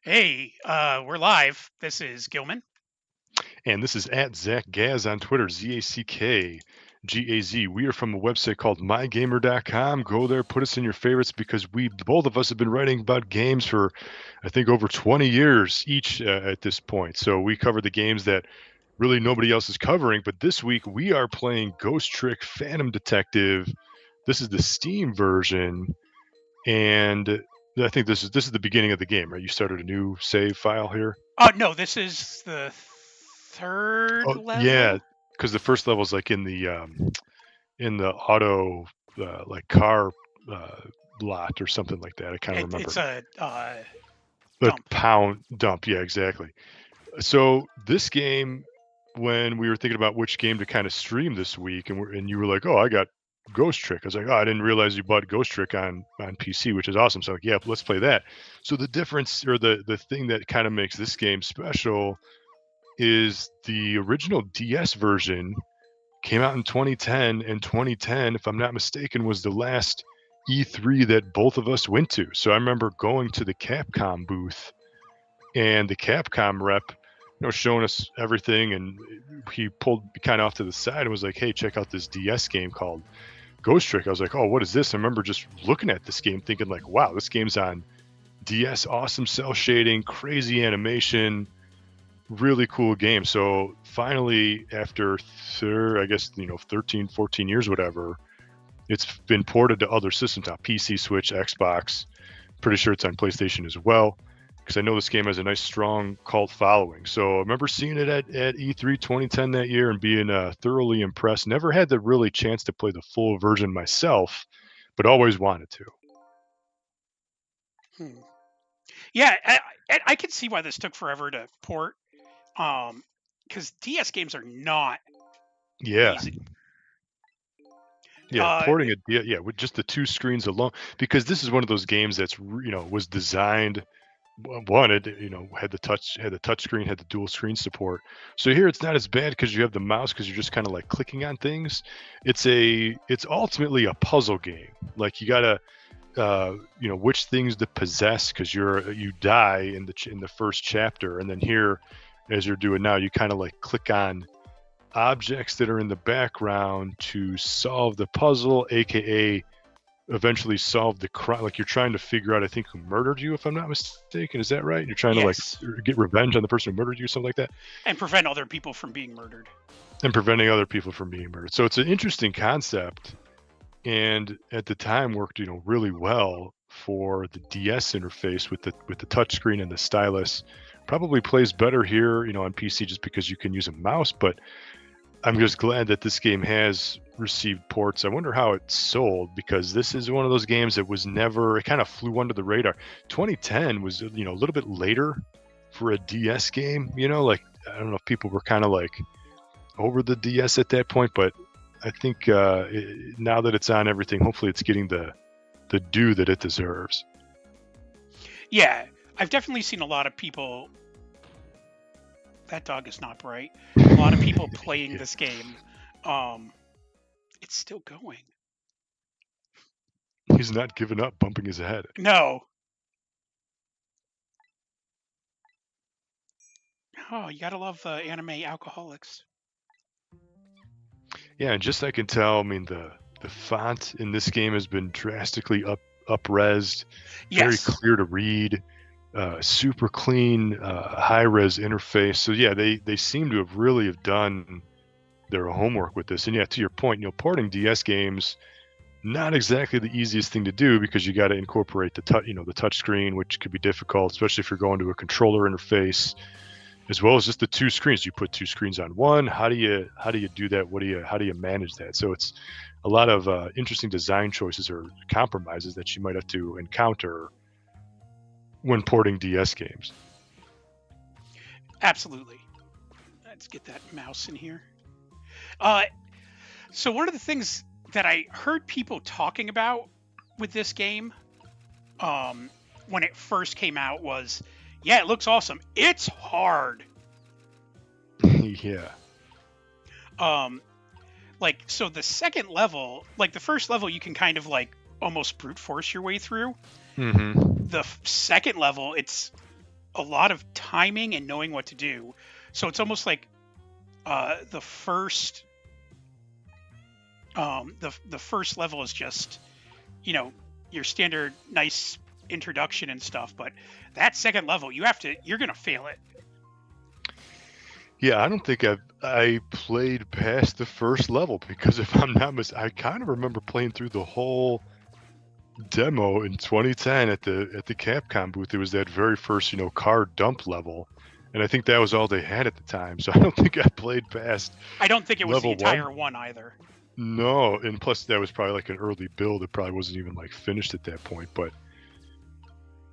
Hey, we're live. This is Gillman. And this is at Zach Gaz on Twitter, ZACKGAZ. We are from a website called MyGamer.com. Go there, put us in your favorites because both of us have been writing about games for, I think, over 20 years each at this point. So we cover the games that really nobody else is covering. But this week we are playing Ghost Trick Phantom Detective. This is the Steam version. And I think this is the beginning of the game, right? You started a new save file here. No, this is the third Oh, yeah, level. because the first level is like in the auto like car uh, lot or something like that. I kind of It's remember. a The dump. pound dump, yeah, exactly. So this game, when we were thinking about which game to kind of stream this week, and you were like, "Oh, I got Ghost Trick." I was like, "Oh, I didn't realize you bought Ghost Trick on PC, which is awesome." So like, yeah, let's play that. So the difference or the thing that kind of makes this game special is the original DS version came out in 2010, and 2010, if I'm not mistaken, was the last E3 that both of us went to. So I remember going to the Capcom booth and the Capcom rep, showing us everything, and he pulled me kind of off to the side and was like, "Hey, check out this DS game called Ghost Trick." I was like, "Oh, what is this?" I remember just looking at this game, thinking like, "Wow, this game's on DS, awesome cell shading, crazy animation." Really cool game. So finally, after I guess 13, 14 years, whatever, it's been ported to other systems now: PC, Switch, Xbox. Pretty sure it's on PlayStation as well, because I know this game has a nice, strong cult following. So I remember seeing it at E3 2010 that year and being thoroughly impressed. Never had the really chance to play the full version myself, but always wanted to. Hmm. Yeah, I can see why this took forever to port. Because DS games are not Yeah, easy. yeah, Uh, porting it, yeah, with just the two screens alone, because this is one of those games that's was designed. One, it had the touch screen, had the dual screen support. So here it's not as bad because you have the mouse, because you're just kind of like clicking on things. It's ultimately a puzzle game. Like you gotta which things to possess, because you die in the first chapter, and then here, as you're doing now, you kind of like click on objects that are in the background to solve the puzzle, aka eventually solve the crime. Like you're trying to figure out, I think, who murdered you, if I'm not mistaken. Is that right? You're trying to like yes, get revenge on the person who murdered you, something like that, and prevent other people from being murdered. and preventing other people from being murdered. So it's an interesting concept, and at the time worked really well for the DS interface with the touch screen and the stylus. Probably plays better here, on PC, just because you can use a mouse. But I'm just glad that this game has received ports. I wonder how it sold, because this is one of those games that was never, it kind of flew under the radar. 2010 was, a little bit later for a DS game, like I don't know if people were kind of like over the DS at that point, but I think now that it's on everything, hopefully it's getting the due that it deserves. Yeah, I've definitely seen a lot of people. That dog is not bright. A lot of people playing Yeah. this game. Um, it's still going. He's not giving up, bumping his head. No. Oh, you gotta love anime alcoholics. Yeah, and just I can tell, I mean, the font in this game has been drastically up-resed, very Yes, clear to read, super clean, high res interface. So yeah, they seem to have really have done their homework with this. And yeah, to your point, porting DS games, not exactly the easiest thing to do, because you got to incorporate the touch screen, which could be difficult, especially if you're going to a controller interface, as well as just the two screens. You put two screens on one. How do you do that? How do you manage that? So it's a lot of interesting design choices or compromises that you might have to encounter when porting DS games. absolutely. Let's get that mouse in here. Uh, so one of the things that I heard people talking about with this game, um, when it first came out was, yeah, it looks awesome. It's hard. Yeah. Um, like so the second level, like the first level, you can kind of like almost brute force your way through. Hmm. The second level, it's a lot of timing and knowing what to do. So it's almost like the first the first level is just, you know, your standard nice introduction and stuff, but that second level you're gonna fail it. Yeah, I don't think I played past the first level because if I'm not I kind of remember playing through the whole demo in 2010 at the Capcom booth. It was that very first, car dump level, and I think that was all they had at the time. So I don't think I played past I don't think it was the level one. entire one either. No, and plus that was probably like an early build. It probably wasn't even like finished at that point. But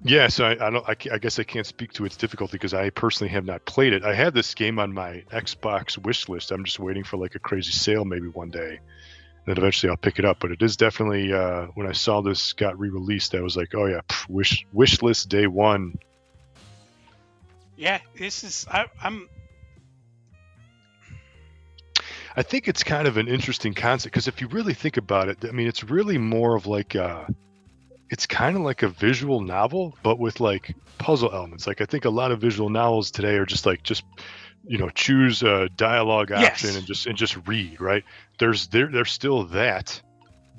yeah, so I guess I can't speak to its difficulty because I personally have not played it. I had this game on my Xbox wish list. I'm just waiting for like a crazy sale maybe one day. Then eventually I'll pick it up. But it is definitely when I saw this got re-released, I was like, oh yeah, wish list day one. Yeah, this is I think it's kind of an interesting concept because if you really think about it, I mean, it's really more of like it's kind of like a visual novel, but with like puzzle elements. Like I think a lot of visual novels today are just choose a dialogue option Yes. and just read, right? There's still that,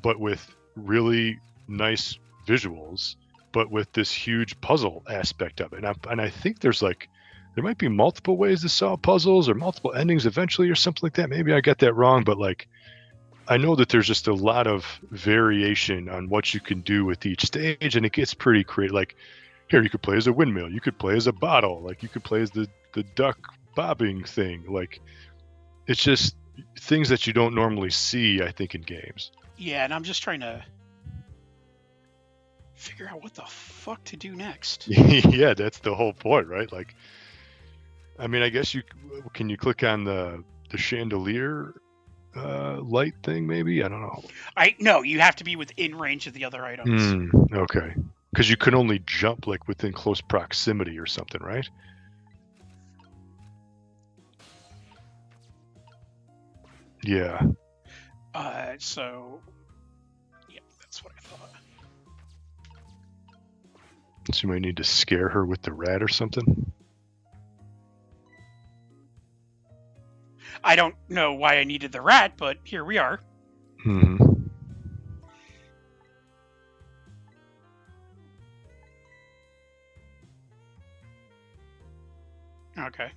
but with really nice visuals, but with this huge puzzle aspect of it. And I think there might be multiple ways to solve puzzles or multiple endings eventually or something like that. Maybe I got that wrong, but like I know that there's just a lot of variation on what you can do with each stage, and it gets pretty creative. Like here, you could play as a windmill, you could play as a bottle, like you could play as the duck bobbing thing. Like it's just things that you don't normally see, I think, in games. Yeah, and I'm just trying to figure out what the fuck to do next. Yeah, that's the whole point, right? Like, I mean, I guess you click on the chandelier light thing, maybe? I don't know. No, you have to be within range of the other items. Okay, because you can only jump like within close proximity or something, right? Yeah. So yeah, that's what I thought. So you might need to scare her with the rat or something. I don't know why I needed the rat, but here we are. Okay.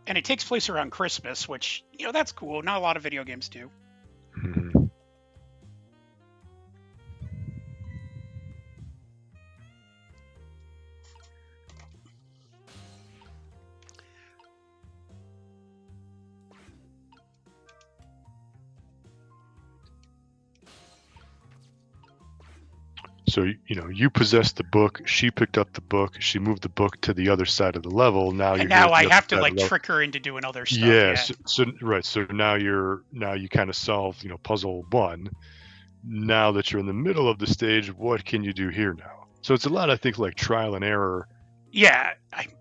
And it takes place around Christmas, which, that's cool. Not a lot of video games do. So, you possessed the book, she picked up the book, she moved the book to the other side of the level. Now I have to like trick her into doing other stuff. Yeah. So right. So now you kind of solve, puzzle one. Now that you're in the middle of the stage, what can you do here now? So it's a lot, I think, like trial and error. Yeah. I'm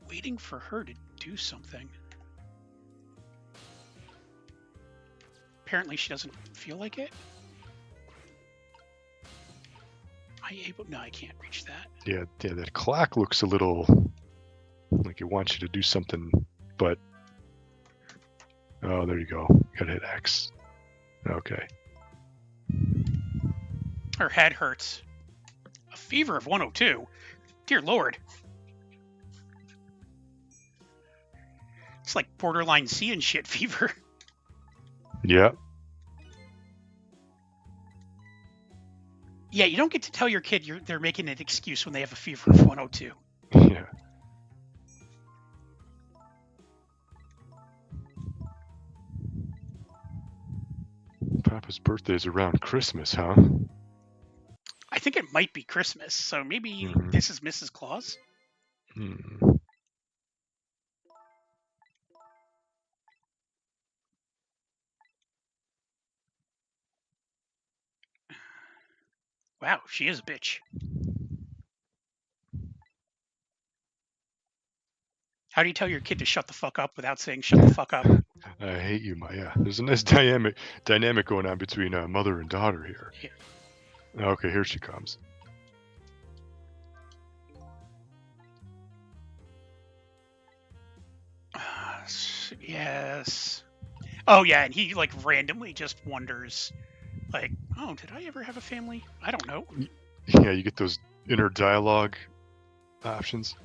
waiting for her to do something. Apparently she doesn't feel like it. No, I can't reach that. Yeah, that clock looks a little like it wants you to do something, but oh, there you go. You gotta hit X. Okay. Her head hurts. A fever of 102. Dear Lord. It's like borderline seeing shit fever. Yeah. Yeah, you don't get to tell your kid they're making an excuse when they have a fever of 102. Yeah. Papa's birthday is around Christmas, huh? I think it might be Christmas, so maybe this is Mrs. Claus? Wow, she is a bitch. How do you tell your kid to shut the fuck up without saying shut the fuck up? I hate you, Maya. There's a nice dynamic going on between mother and daughter here. Yeah. Okay, here she comes. Yes. Oh yeah, and he like randomly just wonders, like, oh, did I ever have a family? I don't know. Yeah, you get those inner dialogue options.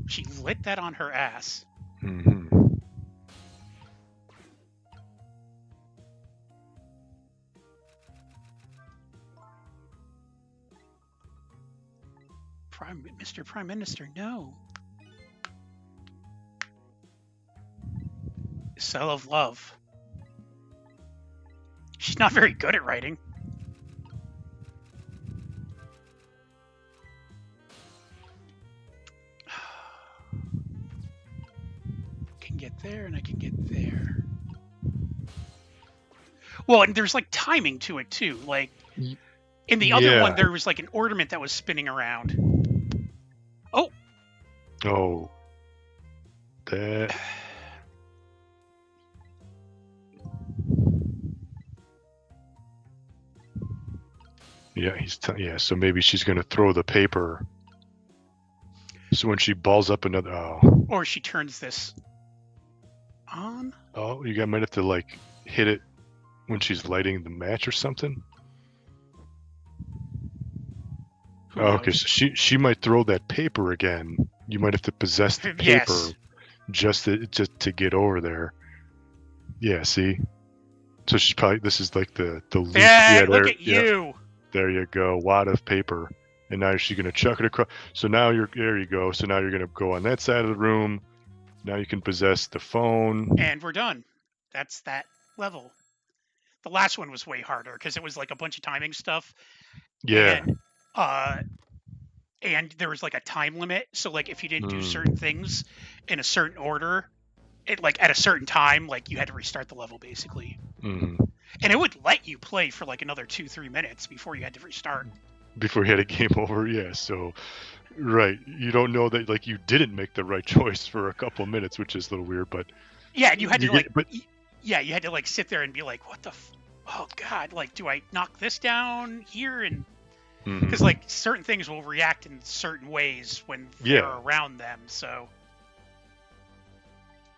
She lit that on her ass. Mm-hmm. Mr. Prime Minister, no. Cell of Love. She's not very good at writing. Can get there and I can get there. Well, and there's like timing to it too. Like in the other one, there was like an ornament that was spinning around. Oh. Oh. That. Yeah, yeah. So maybe she's gonna throw the paper. So when she balls up another, or she turns this on. Oh, you might have to like hit it when she's lighting the match or something. Oh, okay, so she might throw that paper again. You might have to possess the paper just to get over there. Yeah, see. So she's probably this is like the loop. Yeah, look at you. There you go, wad of paper. And now she's gonna chuck it across. So now there you go. So now you're gonna go on that side of the room. Now you can possess the phone. And we're done. That's that level. The last one was way harder because it was like a bunch of timing stuff. Yeah. And there was like a time limit. So like if you didn't do certain things in a certain order, it like at a certain time, like you had to restart the level basically. Mm-hmm. And it would let you play for like another 2-3 minutes before you had to restart. Before you had a game over, yeah. So, right, you don't know that like you didn't make the right choice for a couple of minutes, which is a little weird, but yeah, and you had to you had to like sit there and be like, what the, oh god, like do I knock this down here and because like certain things will react in certain ways when they're around them, so.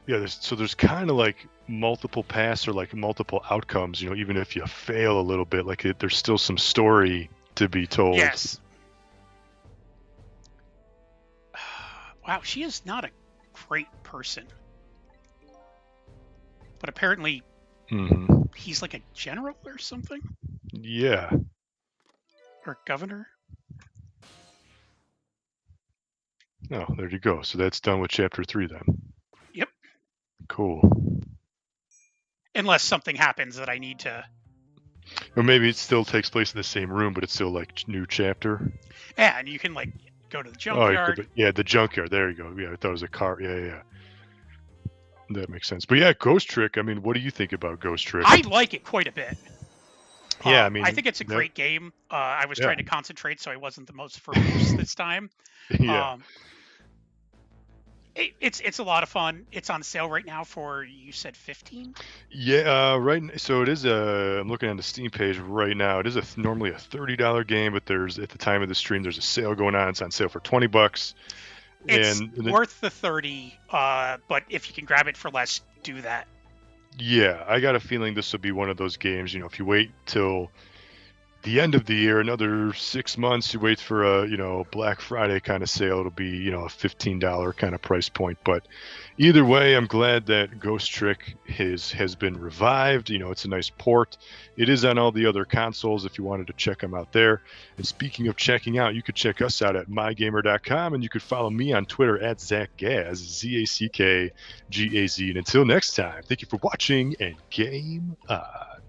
Yeah, there's kind of like multiple paths or like multiple outcomes, even if you fail a little bit, like there's still some story to be told. Yes. Wow, she is not a great person. But apparently he's like a general or something? Yeah. Or governor? Oh, there you go. So that's done with chapter 3 then. Yep. Cool. Unless something happens that I need to... Or maybe it still takes place in the same room, but it's still like new chapter. Yeah, and you can like go to the junkyard. Oh, yeah, the junkyard. There you go. Yeah, I thought it was a car. Yeah. That makes sense. But yeah, Ghost Trick. I mean, what do you think about Ghost Trick? I like it quite a bit. Yeah, I mean, I think it's a great game. I was trying to concentrate, so I wasn't the most verbose this time. Yeah. It's a lot of fun. It's on sale right now for, you said 15? Yeah, right. So it is I'm looking on the Steam page right now. It is normally a $30 game, but there's at the time of the stream there's a sale going on. It's on sale for $20. It's worth the 30, but if you can grab it for less, do that. Yeah, I got a feeling this will be one of those games, if you wait till the end of the year, another 6 months, you wait for a, Black Friday kind of sale, it'll be, a $15 kind of price point. But either way, I'm glad that Ghost Trick has been revived. It's a nice port. It is on all the other consoles if you wanted to check them out there. And speaking of checking out, you could check us out at MyGamer.com, and you could follow me on Twitter at ZachGaz, ZACKGAZ. And until next time, thank you for watching and game on.